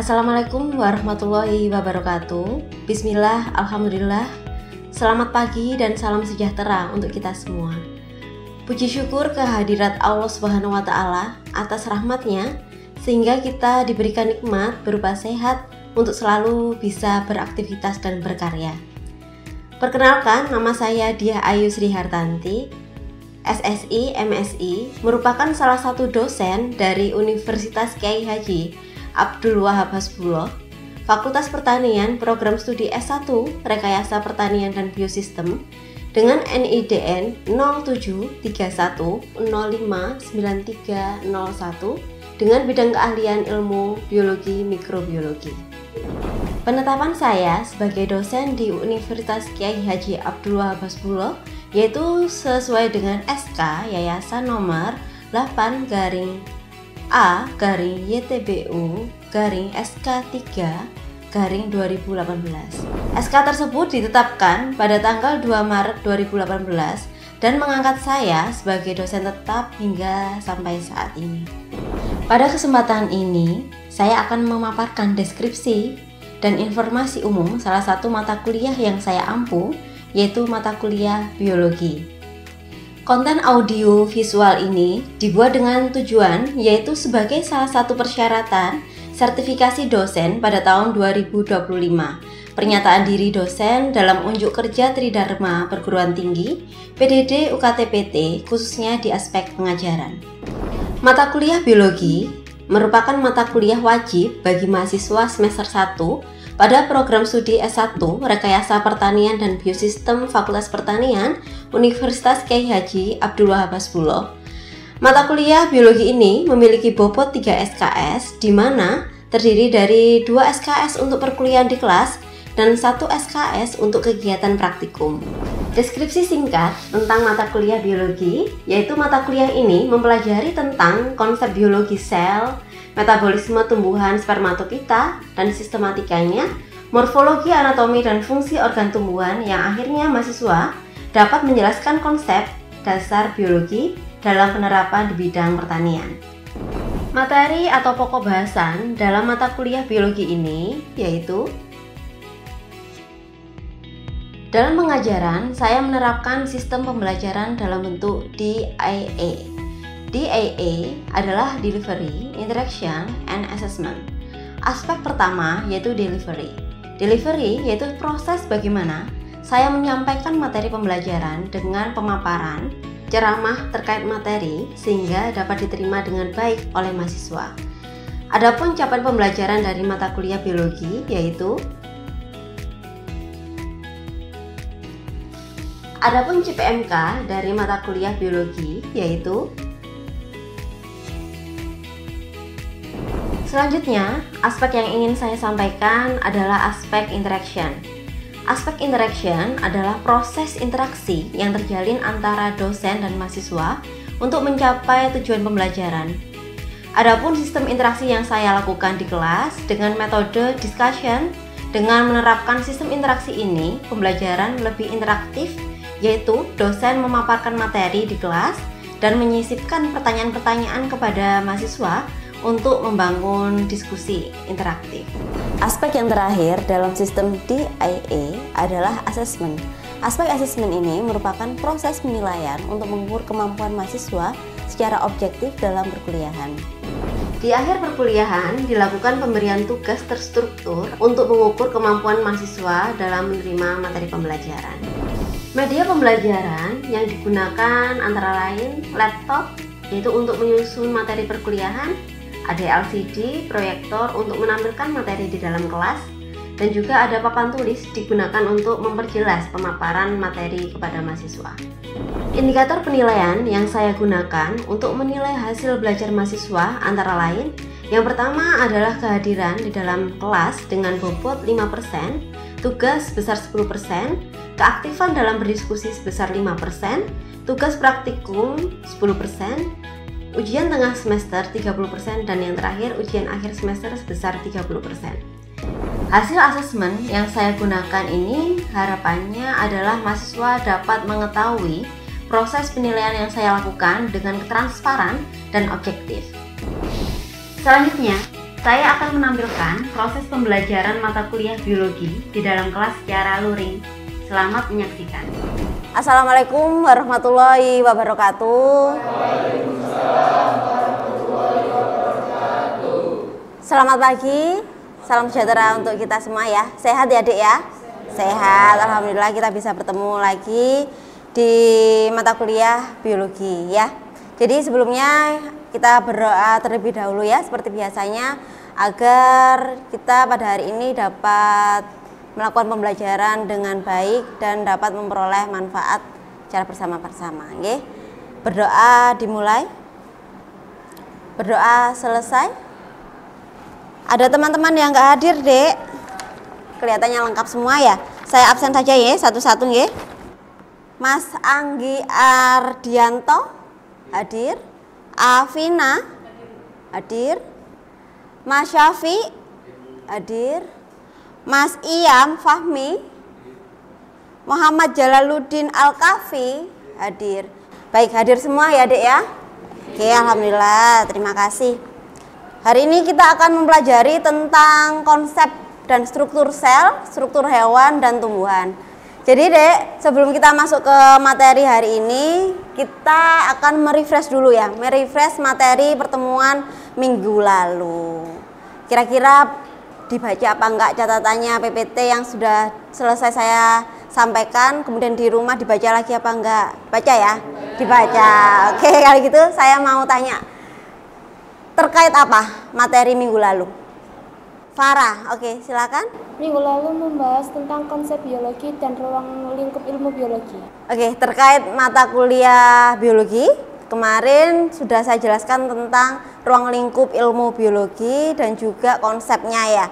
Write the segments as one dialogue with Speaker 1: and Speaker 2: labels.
Speaker 1: Assalamualaikum warahmatullahi wabarakatuh. Bismillah, alhamdulillah. Selamat pagi dan salam sejahtera untuk kita semua. Puji syukur kehadirat Allah Subhanahu wa Ta'ala atas rahmatnya, sehingga kita diberikan nikmat berupa sehat untuk selalu bisa beraktivitas dan berkarya. Perkenalkan, nama saya Diah Ayu Sri Hartanti, SSI, MSI, merupakan salah satu dosen dari Universitas Kiai Haji Abdul Wahab Hasbullah, Fakultas Pertanian, Program Studi S1, Rekayasa Pertanian dan Biosistem, dengan NIDN 0731059301 dengan bidang keahlian ilmu biologi mikrobiologi. Penetapan saya sebagai dosen di Universitas Kiai Haji Abdul Wahab Hasbullah yaitu sesuai dengan SK Yayasan nomor 8/A/YTBU/SK3/2018. SK tersebut ditetapkan pada tanggal 2 Maret 2018 dan mengangkat saya sebagai dosen tetap hingga sampai saat ini. Pada kesempatan ini, saya akan memaparkan deskripsi dan informasi umum salah satu mata kuliah yang saya ampu, yaitu mata kuliah biologi. Konten audio visual ini dibuat dengan tujuan yaitu sebagai salah satu persyaratan sertifikasi dosen pada tahun 2025, pernyataan diri dosen dalam unjuk kerja Tridharma Perguruan Tinggi, PDD UKT-PT, khususnya di aspek pengajaran. Mata kuliah biologi merupakan mata kuliah wajib bagi mahasiswa semester 1 pada program studi S1 Rekayasa Pertanian dan Biosistem Fakultas Pertanian Universitas Kiai Haji Abdul Wahab Hasbullah. Mata kuliah biologi ini memiliki bobot 3 SKS, di mana terdiri dari 2 SKS untuk perkuliahan di kelas dan 1 SKS untuk kegiatan praktikum. Deskripsi singkat tentang mata kuliah biologi, yaitu mata kuliah ini mempelajari tentang konsep biologi sel, metabolisme tumbuhan spermatokita dan sistematikanya, morfologi, anatomi, dan fungsi organ tumbuhan yang akhirnya mahasiswa dapat menjelaskan konsep dasar biologi dalam penerapan di bidang pertanian. Materi atau pokok bahasan dalam mata kuliah biologi ini yaitu: dalam pengajaran, saya menerapkan sistem pembelajaran dalam bentuk DIA. DIA adalah Delivery, Interaction, and Assessment. Aspek pertama yaitu Delivery. Delivery yaitu proses bagaimana saya menyampaikan materi pembelajaran dengan pemaparan, ceramah terkait materi sehingga dapat diterima dengan baik oleh mahasiswa. Adapun capaian pembelajaran dari mata kuliah biologi yaitu Adapun CPMK dari mata kuliah biologi yaitu selanjutnya, aspek yang ingin saya sampaikan adalah aspek interaction. Aspek interaction adalah proses interaksi yang terjalin antara dosen dan mahasiswa untuk mencapai tujuan pembelajaran. Adapun sistem interaksi yang saya lakukan di kelas dengan metode discussion, dengan menerapkan sistem interaksi ini, pembelajaran lebih interaktif, yaitu dosen memaparkan materi di kelas dan menyisipkan pertanyaan-pertanyaan kepada mahasiswa untuk membangun diskusi interaktif. Aspek yang terakhir dalam sistem DIA adalah assessment. Aspek assessment ini merupakan proses penilaian untuk mengukur kemampuan mahasiswa secara objektif dalam perkuliahan. Di akhir perkuliahan dilakukan pemberian tugas terstruktur untuk mengukur kemampuan mahasiswa dalam menerima materi pembelajaran. Media pembelajaran yang digunakan antara lain laptop, yaitu untuk menyusun materi perkuliahan, ada LCD, proyektor untuk menampilkan materi di dalam kelas, dan juga ada papan tulis digunakan untuk memperjelas pemaparan materi kepada mahasiswa. Indikator penilaian yang saya gunakan untuk menilai hasil belajar mahasiswa antara lain, yang pertama adalah kehadiran di dalam kelas dengan bobot 5%, tugas sebesar 10%, keaktifan dalam berdiskusi sebesar 5%, tugas praktikum 10%, ujian tengah semester 30%, dan yang terakhir ujian akhir semester sebesar 30%. Hasil asesmen yang saya gunakan ini harapannya adalah mahasiswa dapat mengetahui proses penilaian yang saya lakukan dengan transparan dan objektif. Selanjutnya, Saya akan menampilkan proses pembelajaran mata kuliah biologi di dalam kelas secara luring. Selamat menyaksikan. Assalamualaikum warahmatullahi wabarakatuh. Selamat pagi, salam sejahtera untuk kita semua ya. Sehat ya adik ya? Sehat, alhamdulillah kita bisa bertemu lagi di mata kuliah biologi ya. Jadi sebelumnya kita berdoa terlebih dahulu ya, seperti biasanya, agar kita pada hari ini dapat melakukan pembelajaran dengan baik dan dapat memperoleh manfaat secara bersama-sama. Oke? Berdoa dimulai. Berdoa selesai. Ada teman-teman yang nggak hadir, Dek. Kelihatannya lengkap semua ya. Saya absen saja ya, satu-satu ya. Mas Anggi Ardianto hadir. Afina hadir. Mas Syafi hadir. Mas Iyam Fahmi. Muhammad Jalaluddin Al-Kafi hadir. Baik, hadir semua ya Dek ya. Oke, alhamdulillah, terima kasih. Hari ini kita akan mempelajari tentang konsep dan struktur sel, struktur hewan dan tumbuhan. Jadi Dek, sebelum kita masuk ke materi hari ini, kita akan merefresh dulu ya, merefresh materi pertemuan minggu lalu. Kira-kira dibaca apa enggak catatannya PPT yang sudah selesai saya sampaikan, kemudian di rumah dibaca lagi apa enggak? Baca ya? Dibaca. Oke, kalau gitu saya mau tanya, terkait apa materi minggu lalu? Farah, oke silakan.
Speaker 2: Minggu lalu membahas tentang konsep biologi dan ruang lingkup ilmu biologi.
Speaker 1: Oke, terkait mata kuliah biologi, kemarin sudah saya jelaskan tentang ruang lingkup ilmu biologi dan juga konsepnya ya.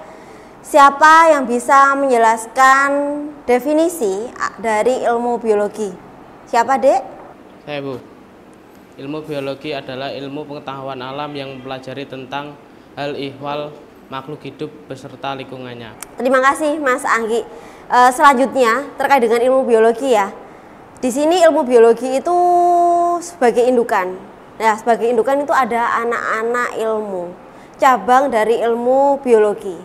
Speaker 1: Siapa yang bisa menjelaskan definisi dari ilmu biologi? Siapa, Dek?
Speaker 3: Saya, Bu. Ilmu biologi adalah ilmu pengetahuan alam yang mempelajari tentang hal ihwal makhluk hidup beserta lingkungannya. Terima kasih Mas Anggi. Selanjutnya terkait dengan ilmu biologi ya. Di sini ilmu biologi itu sebagai indukan. Ya, sebagai indukan itu ada anak-anak ilmu, cabang dari ilmu biologi.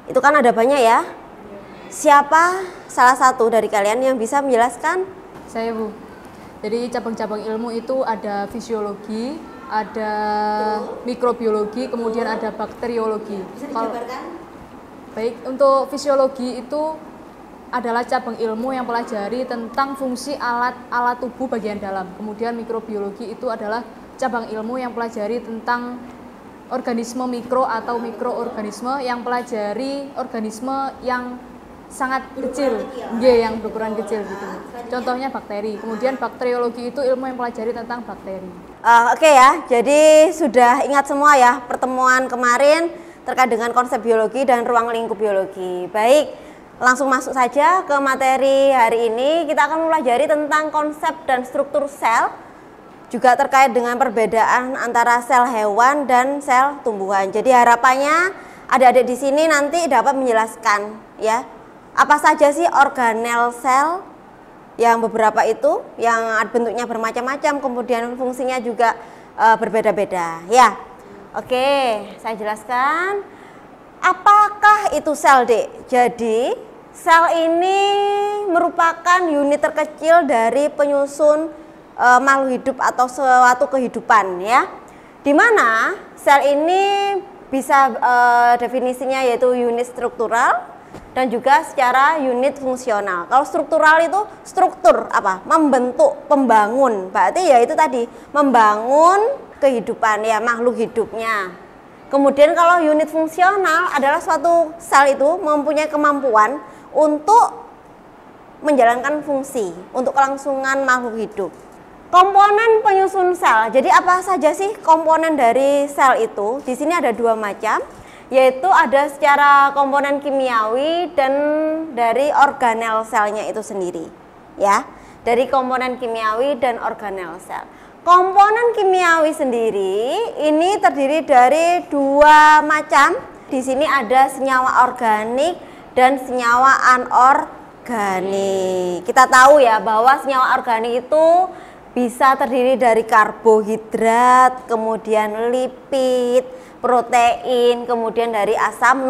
Speaker 3: Itu kan ada banyak ya. Siapa salah satu dari kalian yang bisa menjelaskan?
Speaker 4: Saya, Bu. Jadi cabang-cabang ilmu itu ada fisiologi, ada mikrobiologi, kemudian ada bakteriologi.
Speaker 1: Bisa dijabarkan?
Speaker 4: Baik, untuk fisiologi itu adalah cabang ilmu yang pelajari tentang fungsi alat tubuh bagian dalam. Kemudian mikrobiologi itu adalah cabang ilmu yang pelajari tentang organisme mikro atau mikroorganisme yang pelajari organisme yang sangat kecil, yang berukuran kecil gitu. Contohnya bakteri. Kemudian bakteriologi itu ilmu yang pelajari tentang bakteri.
Speaker 1: Oke ya, jadi sudah ingat semua ya pertemuan kemarin terkait dengan konsep biologi dan ruang lingkup biologi. Baik, langsung masuk saja ke materi hari ini. Kita akan mempelajari tentang konsep dan struktur sel, juga terkait dengan perbedaan antara sel hewan dan sel tumbuhan. Jadi harapannya adik-adik di sini nanti dapat menjelaskan ya, apa saja sih organel sel, yang beberapa itu yang bentuknya bermacam-macam, kemudian fungsinya juga berbeda-beda ya. Oke, saya jelaskan. Apakah itu sel, Dek? Jadi sel ini merupakan unit terkecil dari penyusun makhluk hidup atau suatu kehidupan ya. Dimana sel ini bisa definisinya yaitu unit struktural dan juga secara unit fungsional. Kalau struktural itu struktur apa? Membentuk, pembangun. Berarti ya itu tadi, membangun kehidupan ya, makhluk hidupnya. Kemudian kalau unit fungsional adalah suatu sel itu mempunyai kemampuan untuk menjalankan fungsi untuk kelangsungan makhluk hidup. Komponen penyusun sel. Jadi apa saja sih komponen dari sel itu? Di sini ada dua macam, yaitu ada secara komponen kimiawi dan dari organel selnya itu sendiri ya, dari komponen kimiawi dan organel sel. Komponen kimiawi sendiri ini terdiri dari dua macam. Di sini ada senyawa organik dan senyawa anorganik. Kita tahu ya bahwa senyawa organik itu bisa terdiri dari karbohidrat, kemudian lipid, protein, kemudian dari asam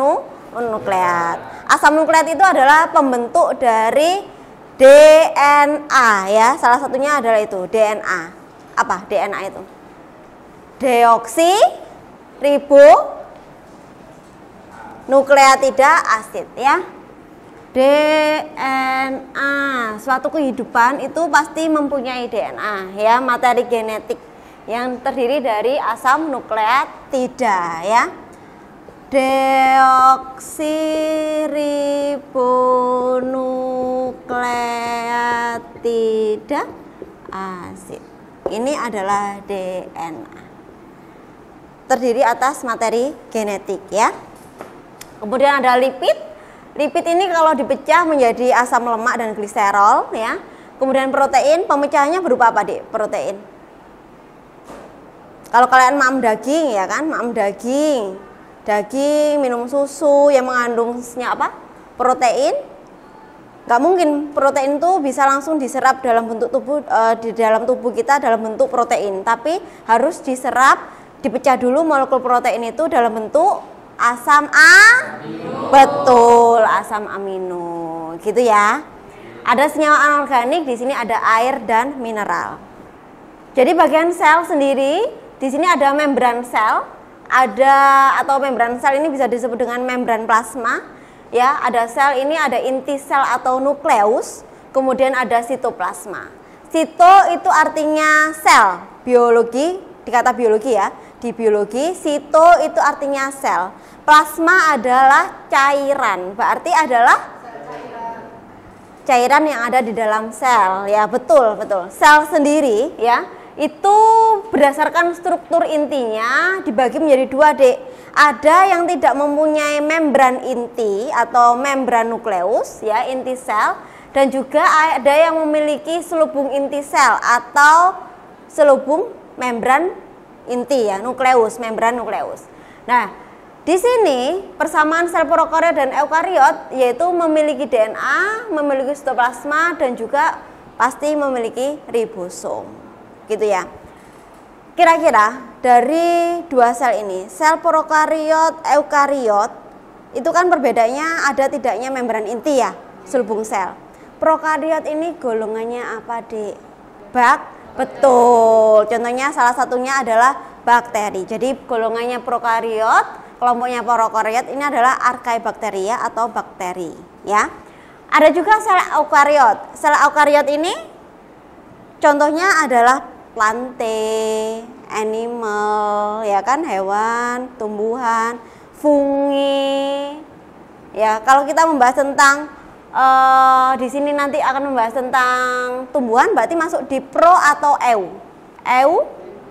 Speaker 1: nukleat. Asam nukleat itu adalah pembentuk dari DNA ya. Salah satunya adalah itu DNA. Apa DNA itu? Deoksiribonukleotida asid ya. DNA, suatu kehidupan itu pasti mempunyai DNA ya, materi genetik yang terdiri dari asam nukleotida ya. Deoksiribonukleotida asid. Ini adalah DNA. Terdiri atas materi genetik ya. Kemudian ada lipid. Lipid ini kalau dipecah menjadi asam lemak dan gliserol ya. Kemudian protein, pemecahannya berupa apa, Dik? Protein. Kalau kalian makan daging ya kan, makan daging, minum susu yang mengandungnya apa? Protein. Gak mungkin protein itu bisa langsung diserap dalam bentuk tubuh di dalam tubuh kita dalam bentuk protein, tapi harus diserap, dipecah dulu molekul protein itu dalam bentuk asam amino. Betul, asam amino. Gitu ya. Ada senyawa anorganik, di sini ada air dan mineral. Jadi bagian sel sendiri, di sini ada membran sel, atau membran sel ini bisa disebut dengan membran plasma. Ya, ada sel ini ada inti sel atau nukleus, kemudian ada sitoplasma. Sito itu artinya sel, biologi, dikata biologi ya. Di biologi, sito itu artinya sel. Plasma adalah cairan, berarti adalah cairan yang ada di dalam sel. Ya, betul. Sel sendiri ya, itu berdasarkan struktur intinya dibagi menjadi dua, Dek. Ada yang tidak mempunyai membran inti atau membran nukleus ya, inti sel, dan juga ada yang memiliki selubung inti sel atau selubung membran inti ya, nukleus, membran nukleus. Nah, di sini persamaan sel prokariot dan eukariot yaitu memiliki DNA, memiliki sitoplasma dan juga pasti memiliki ribosom. Gitu ya. Kira-kira dari dua sel ini, sel prokariot, eukariot, itu kan perbedaannya ada tidaknya membran inti ya, selubung sel. Prokariot ini golongannya apa, Dik? Betul. Contohnya salah satunya adalah bakteri. Jadi golongannya prokariot, kelompoknya prokariot ini adalah Archaebacteria atau bakteri, ya. Ada juga sel eukariot. Sel eukariot ini contohnya adalah plante, animal, ya kan, hewan, tumbuhan, fungi. Ya, kalau kita membahas tentang di sini nanti akan membahas tentang tumbuhan, berarti masuk di pro atau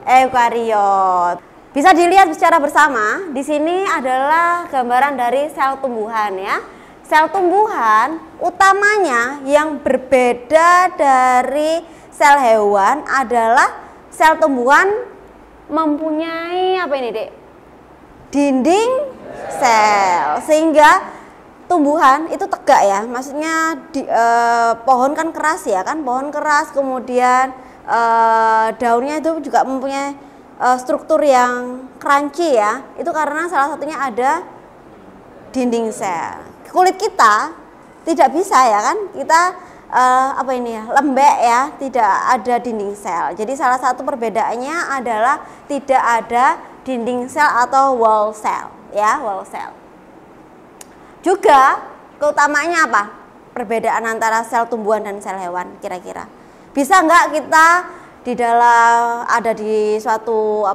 Speaker 1: eukariot. Bisa dilihat secara bersama. Di sini adalah gambaran dari sel tumbuhan ya. Sel tumbuhan utamanya yang berbeda dari sel hewan adalah sel tumbuhan mempunyai apa ini, Dek? Dinding sel, sehingga tumbuhan itu tegak ya, maksudnya pohon kan keras ya kan, pohon keras, kemudian daunnya itu juga mempunyai struktur yang crunchy ya, itu karena salah satunya ada dinding sel. Kulit kita tidak bisa ya kan, kita lembek ya, tidak ada dinding sel. Jadi salah satu perbedaannya adalah tidak ada dinding sel atau wall cell ya, wall cell. Juga keutamaannya apa? Perbedaan antara sel tumbuhan dan sel hewan kira-kira. Bisa nggak kita di dalam ada di suatu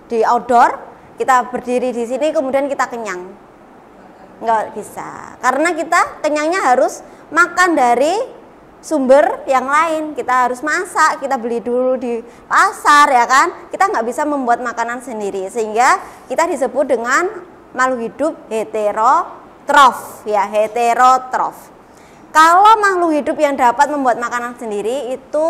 Speaker 1: di outdoor, kita berdiri di sini kemudian kita kenyang? Nggak bisa. Karena kita kenyangnya harus makan dari sumber yang lain. Kita harus masak, kita beli dulu di pasar ya kan. Kita nggak bisa membuat makanan sendiri, sehingga kita disebut dengan makhluk hidup heterotrof ya, heterotrof. Kalau makhluk hidup yang dapat membuat makanan sendiri itu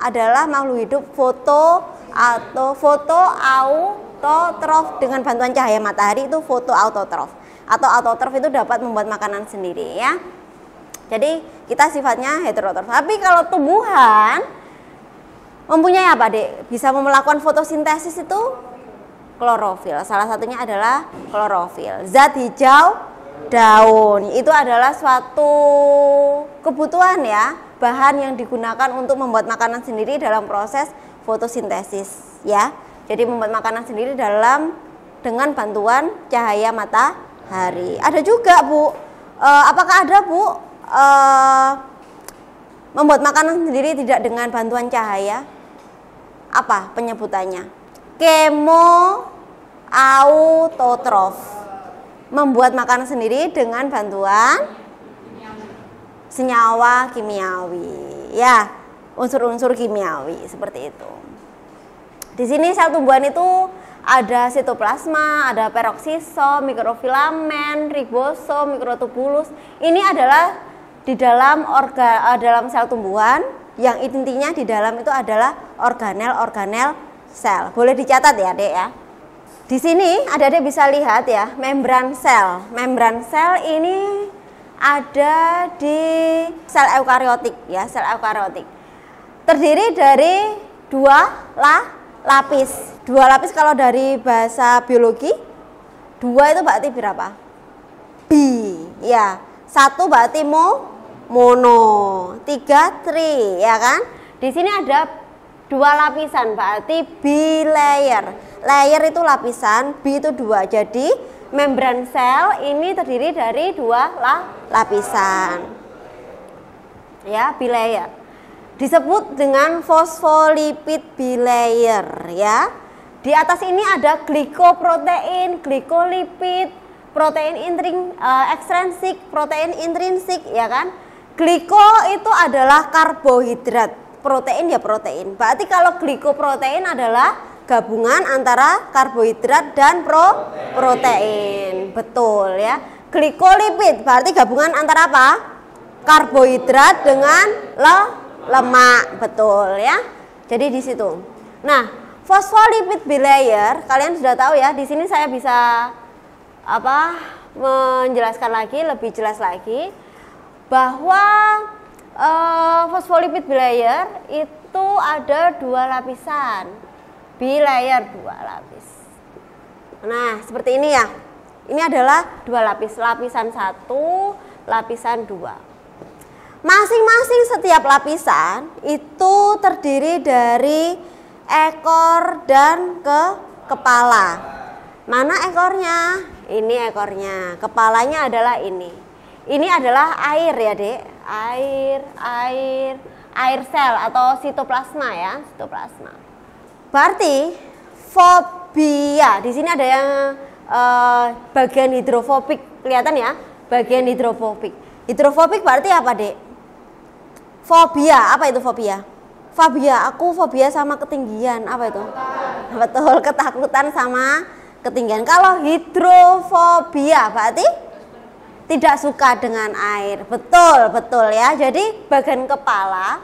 Speaker 1: adalah makhluk hidup fotoautotrof, dengan bantuan cahaya matahari itu fotoautotrof, atau autotrof itu dapat membuat makanan sendiri ya. Jadi kita sifatnya heterotrof. Tapi kalau tumbuhan mempunyai apa, Dek? Bisa melakukan fotosintesis itu klorofil. Salah satunya adalah klorofil. Zat hijau daun itu adalah suatu kebutuhan ya, bahan yang digunakan untuk membuat makanan sendiri dalam proses fotosintesis ya. Jadi membuat makanan sendiri dengan bantuan cahaya matahari. Ada juga, Bu. Apakah ada, Bu, membuat makanan sendiri tidak dengan bantuan cahaya? Apa penyebutannya? Kemoautotrof. Membuat makanan sendiri dengan bantuan senyawa kimiawi. Ya, unsur-unsur kimiawi seperti itu. Di sini sel tumbuhan itu ada sitoplasma, ada peroksisom, mikrofilamen, ribosom, mikrotubulus. Ini adalah di dalam dalam sel tumbuhan yang intinya di dalam itu adalah organel-organel sel. Boleh dicatat ya, Dek ya. Di sini Adik-adik bisa lihat ya, membran sel. Membran sel ini ada di sel eukariotik ya, sel eukariotik. Terdiri dari dua lapis. Dua lapis kalau dari bahasa biologi, dua itu berarti berapa? Bi, ya. Satu berarti mono, tiga tri, ya kan? Di sini ada dua lapisan, berarti bilayer. Layer itu lapisan, bi itu dua. Jadi membran sel ini terdiri dari dua lapisan. Ya, bilayer. Disebut dengan fosfolipid bilayer ya. Di atas ini ada glikoprotein, glikolipid, protein ekstrinsik, protein intrinsik ya kan. Gliko itu adalah karbohidrat, protein ya protein. Berarti kalau glikoprotein adalah gabungan antara karbohidrat dan protein. Betul ya. Glikolipid berarti gabungan antara apa? Karbohidrat dengan lemak. Betul ya. Jadi di situ. Nah, fosfolipid bilayer kalian sudah tahu ya. Di sini saya bisa menjelaskan lagi, lebih jelas lagi bahwa fosfolipid bilayer itu ada dua lapisan. Bilayer dua lapis. Nah, seperti ini ya. Ini adalah dua lapis, lapisan satu, lapisan dua. Masing-masing setiap lapisan itu terdiri dari ekor dan kepala. Mana ekornya? Ini ekornya. Kepalanya adalah ini. Ini adalah air ya, Dek. Air sel atau sitoplasma ya, sitoplasma. Berarti fobia. Di sini ada yang bagian hidrofobik, kelihatan ya? Bagian hidrofobik. Hidrofobik berarti apa, Dek? Fobia. Apa itu fobia? Fobia, aku fobia sama ketinggian. Apa itu? Betul, ketakutan sama ketinggian. Kalau hidrofobia berarti tidak suka dengan air. Betul, betul ya. Jadi bagian kepala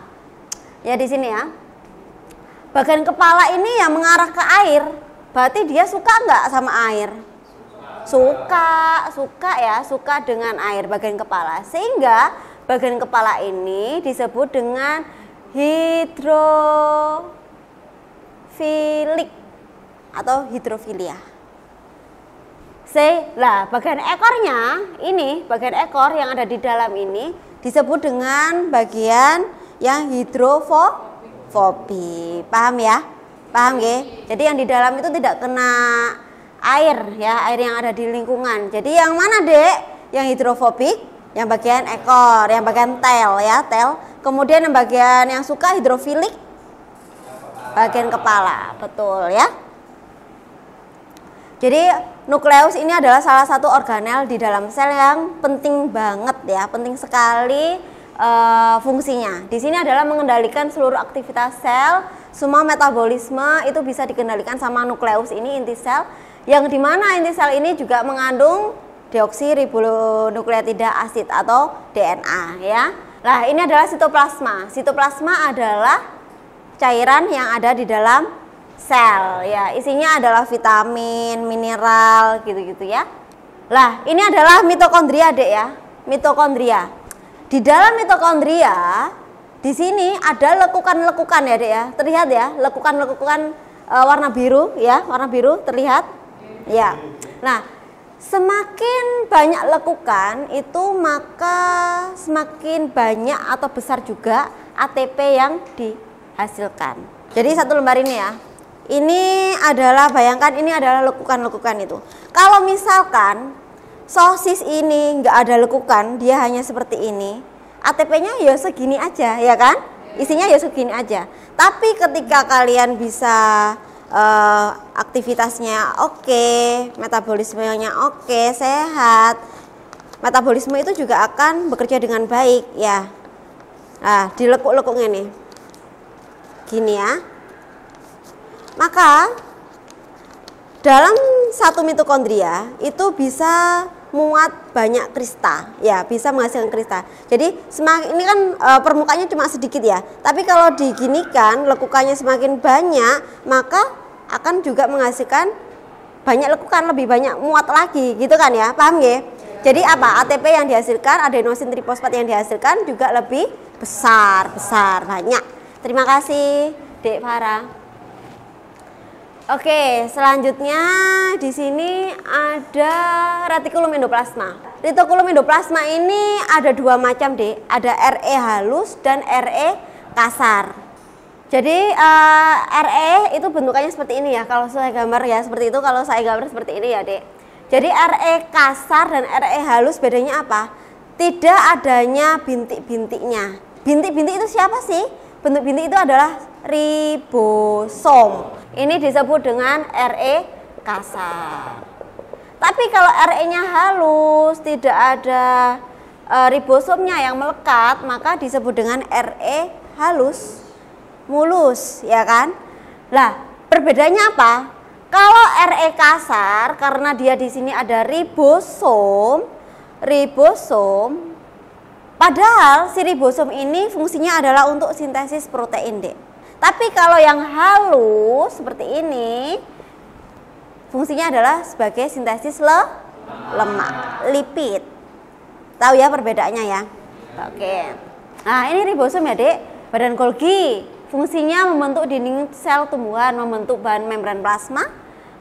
Speaker 1: ya di sini ya. Bagian kepala ini yang mengarah ke air, berarti dia suka nggak sama air? Suka ya, suka dengan air bagian kepala. Sehingga bagian kepala ini disebut dengan hidrofilik atau hidrofilia. Lah, bagian ekornya ini, bagian ekor yang ada di dalam ini disebut dengan bagian yang hidrofobi. Paham ya? Paham ya? Jadi yang di dalam itu tidak kena air ya, air yang ada di lingkungan. Jadi yang mana, Dek? Yang hidrofobik, yang bagian ekor, yang bagian tail ya, tail. Kemudian yang bagian yang suka hidrofilik, bagian kepala. Betul ya? Jadi nukleus ini adalah salah satu organel di dalam sel yang penting banget ya, penting sekali fungsinya. Di sini adalah mengendalikan seluruh aktivitas sel, semua metabolisme itu bisa dikendalikan sama nukleus ini, inti sel, yang dimana inti sel ini juga mengandung deoksiribonukleotida asid atau DNA ya. Nah, ini adalah sitoplasma. Sitoplasma adalah cairan yang ada di dalam sel ya, isinya adalah vitamin, mineral gitu-gitu ya. Lah, ini adalah mitokondria, Dek ya. Mitokondria. Di dalam mitokondria di sini ada lekukan-lekukan ya Dek ya. Terlihat ya, lekukan-lekukan warna biru ya, warna biru terlihat. Ya. Nah, semakin banyak lekukan itu maka semakin banyak atau besar juga ATP yang dihasilkan. Jadi satu lembar ini ya. Ini adalah, bayangkan ini adalah lekukan-lekukan itu. Kalau misalkan sosis ini nggak ada lekukan, dia hanya seperti ini, ATP-nya ya segini aja, ya kan? Isinya ya segini aja. Tapi ketika kalian bisa aktivitasnya oke, metabolismenya oke, sehat, metabolisme itu juga akan bekerja dengan baik ya. Nah, dilekuk-lekuknya nih, gini ya. Maka dalam satu mitokondria itu bisa muat banyak krista, ya bisa menghasilkan krista. Jadi semakin ini kan permukaannya cuma sedikit ya, tapi kalau diginikan lekukannya semakin banyak, maka akan juga menghasilkan banyak lekukan, lebih banyak muat lagi, gitu kan ya, paham ya? Jadi apa? ATP yang dihasilkan, adenosin trifosfat yang dihasilkan juga lebih besar, banyak. Terima kasih, Dek Farah. Oke, selanjutnya di sini ada retikulum endoplasma. Retikulum endoplasma ini ada dua macam Dek, ada RE halus dan RE kasar. Jadi RE itu bentukannya seperti ini ya, kalau saya gambar ya seperti itu, kalau saya gambar seperti ini ya Dek. Jadi RE kasar dan RE halus bedanya apa? Tidak adanya bintik-bintiknya. Bintik-bintik itu siapa sih? Bentuk bintik itu adalah ribosom. Ini disebut dengan RE kasar. Tapi kalau RE-nya halus, tidak ada ribosomnya yang melekat, maka disebut dengan RE halus. Mulus, ya kan? Lah, perbedaannya apa? Kalau RE kasar, karena dia di sini ada ribosom, padahal si ribosom ini fungsinya adalah untuk sintesis protein, Dek. Tapi kalau yang halus seperti ini, fungsinya adalah sebagai sintesis lemak, lipid. Tahu ya perbedaannya ya? Oke. Nah, ini ribosom ya, Dek. Badan Golgi. Fungsinya membentuk dinding sel tumbuhan, membentuk bahan membran plasma,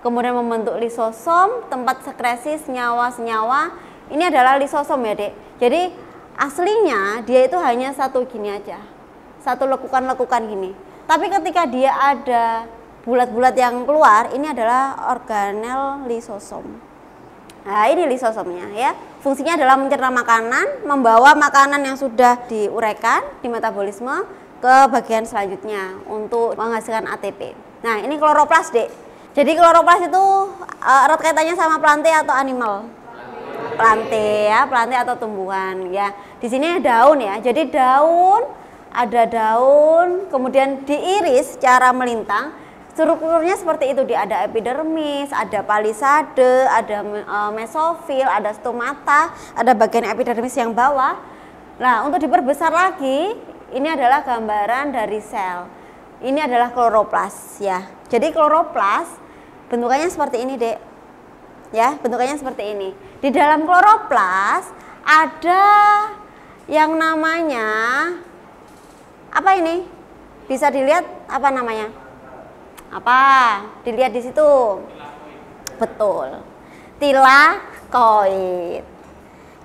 Speaker 1: kemudian membentuk lisosom, tempat sekresi senyawa-senyawa. Ini adalah lisosom ya Dek. Jadi aslinya dia itu hanya satu gini aja, satu lekukan-lekukan gini. Tapi ketika dia ada bulat-bulat yang keluar, ini adalah organel lisosom. Nah, ini lisosomnya ya. Fungsinya adalah mencerna makanan, membawa makanan yang sudah diuraikan di metabolisme ke bagian selanjutnya untuk menghasilkan ATP. Nah, ini kloroplas, Dek. Jadi kloroplas itu erat kaitannya sama plante atau animal? Plante ya, plante atau tumbuhan ya. Di sini daun ya. Jadi daun, ada daun, kemudian diiris secara melintang. Strukturnya seperti itu, ada epidermis, ada palisade, ada mesofil, ada stomata, ada bagian epidermis yang bawah. Nah, untuk diperbesar lagi, ini adalah gambaran dari sel. Ini adalah kloroplas ya. Jadi kloroplas bentukannya seperti ini, Dek. Ya, bentukannya seperti ini. Di dalam kloroplas ada yang namanya apa ini? Bisa dilihat apa namanya? Apa? Dilihat di situ. Betul. Tilakoid.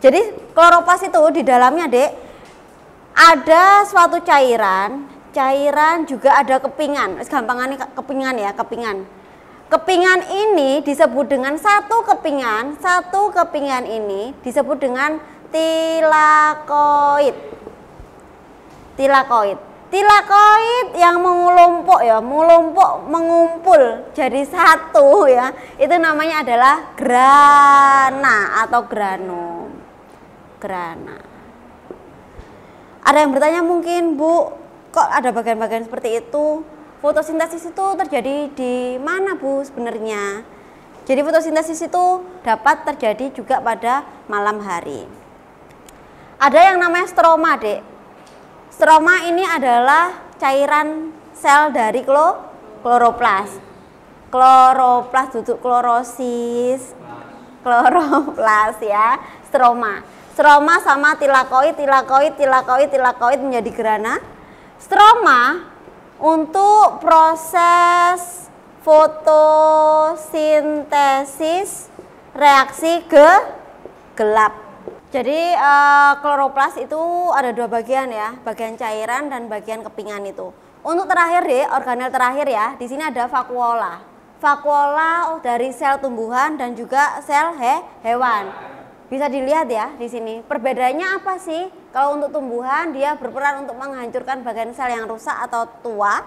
Speaker 1: Jadi kloroplas itu di dalamnya, Dek, ada suatu cairan juga ada kepingan. Gampangannya kepingan ya, kepingan. Kepingan ini disebut dengan satu kepingan ini disebut dengan tilakoid. Tilakoid yang mengumpul jadi satu ya. Itu namanya adalah grana atau granum. Grana. Ada yang bertanya mungkin, Bu, kok ada bagian-bagian seperti itu? Fotosintesis itu terjadi di mana, Bu, sebenarnya? Jadi fotosintesis itu dapat terjadi juga pada malam hari. Ada yang namanya stroma, Dek. Stroma ini adalah cairan sel dari kloroplas. Kloroplas duduk klorosis. Kloroplas ya, stroma. Stroma sama tilakoid menjadi grana. Stroma untuk proses fotosintesis reaksi gelap. Jadi kloroplas itu ada dua bagian ya, bagian cairan dan bagian kepingan itu. Untuk terakhir deh, organel terakhir ya, di sini ada vakuola. Vakuola dari sel tumbuhan dan juga sel hewan. Bisa dilihat ya di sini. Perbedaannya apa sih? Kalau untuk tumbuhan dia berperan untuk menghancurkan bagian sel yang rusak atau tua,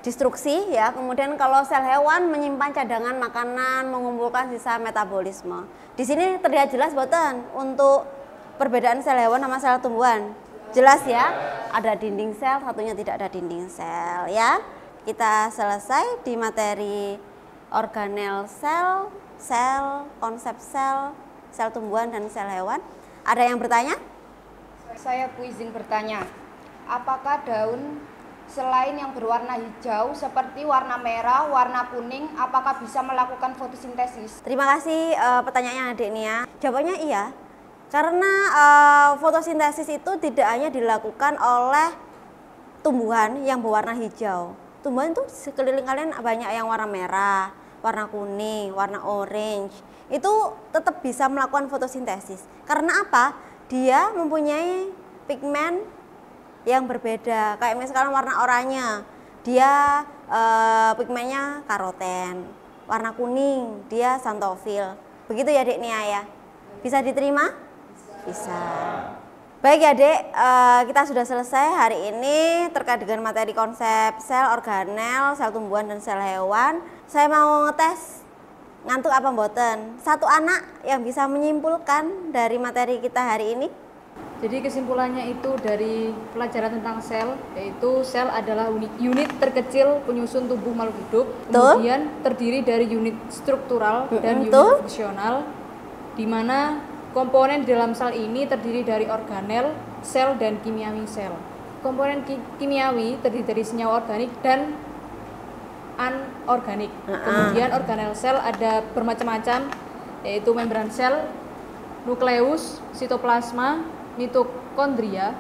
Speaker 1: destruksi ya. Kemudian kalau sel hewan menyimpan cadangan makanan, mengumpulkan sisa metabolisme. Di sini terlihat jelas boten untuk perbedaan sel hewan sama sel tumbuhan. Jelas ya, ada dinding sel, satunya tidak ada dinding sel ya. Kita selesai di materi organel sel, konsep sel tumbuhan dan sel hewan. Ada yang bertanya?
Speaker 5: Saya izin bertanya, apakah daun selain yang berwarna hijau seperti warna merah, warna kuning, apakah bisa melakukan fotosintesis?
Speaker 1: Terima kasih pertanyaannya adik Nia. Jawabannya iya, karena fotosintesis itu tidak hanya dilakukan oleh tumbuhan yang berwarna hijau. Tumbuhan itu sekeliling kalian banyak yang warna merah, warna kuning, warna orange. Itu tetap bisa melakukan fotosintesis. Karena apa? Dia mempunyai pigmen yang berbeda. Kayak misalkan warna oranye, dia pigmennya karoten. Warna kuning, dia xanthofil. Begitu ya Dek Nia ya? Bisa diterima? Bisa. Baik ya Dek, kita sudah selesai hari ini terkait dengan materi konsep sel, organel, sel tumbuhan dan sel hewan. Saya mau ngetes, ngantuk apa mboten? Satu anak yang bisa menyimpulkan dari materi kita hari ini.
Speaker 4: Jadi kesimpulannya itu dari pelajaran tentang sel, yaitu sel adalah unit terkecil penyusun tubuh makhluk hidup. Kemudian terdiri dari unit struktural dan unit fungsional, di mana komponen di dalam sel ini terdiri dari organel, sel, dan kimiawi sel. Komponen kimiawi terdiri dari senyawa organik dan anorganik. Kemudian organel sel ada bermacam-macam, yaitu membran sel, nukleus, sitoplasma, mitokondria,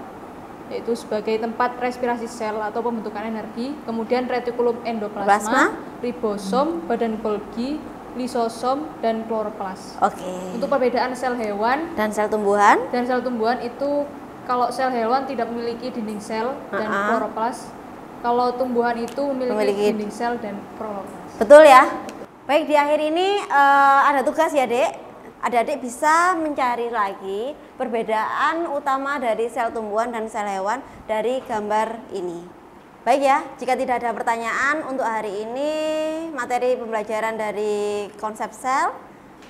Speaker 4: yaitu sebagai tempat respirasi sel atau pembentukan energi. Kemudian retikulum endoplasma, ribosom, badan Golgi, lisosom, dan kloroplas.
Speaker 1: Oke.
Speaker 4: Untuk perbedaan sel hewan
Speaker 1: dan sel tumbuhan?
Speaker 4: Dan sel tumbuhan itu kalau sel hewan tidak memiliki dinding sel dan kloroplas. Kalau tumbuhan itu memiliki dinding sel dan kloroplas.
Speaker 1: Betul ya? Baik, di akhir ini ada tugas ya Dek. Adik-adik bisa mencari lagi perbedaan utama dari sel tumbuhan dan sel hewan dari gambar ini. Baik ya, jika tidak ada pertanyaan untuk hari ini, materi pembelajaran dari konsep sel,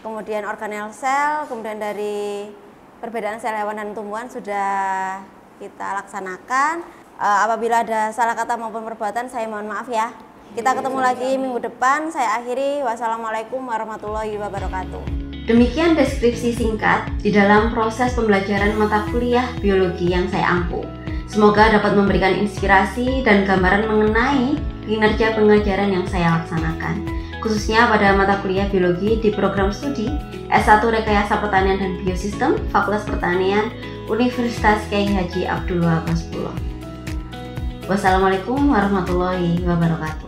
Speaker 1: kemudian organel sel, kemudian dari perbedaan sel hewan dan tumbuhan sudah kita laksanakan. Apabila ada salah kata maupun perbuatan, saya mohon maaf ya. Kita ketemu lagi minggu depan. Saya akhiri. Wassalamualaikum warahmatullahi wabarakatuh. Demikian deskripsi singkat di dalam proses pembelajaran mata kuliah biologi yang saya ampu. Semoga dapat memberikan inspirasi dan gambaran mengenai kinerja pengajaran yang saya laksanakan, khususnya pada mata kuliah biologi di program studi S1 Rekayasa Pertanian dan Biosistem Fakultas Pertanian Universitas Kyai Haji Abdul Wahab Maspulo. Wassalamualaikum warahmatullahi wabarakatuh.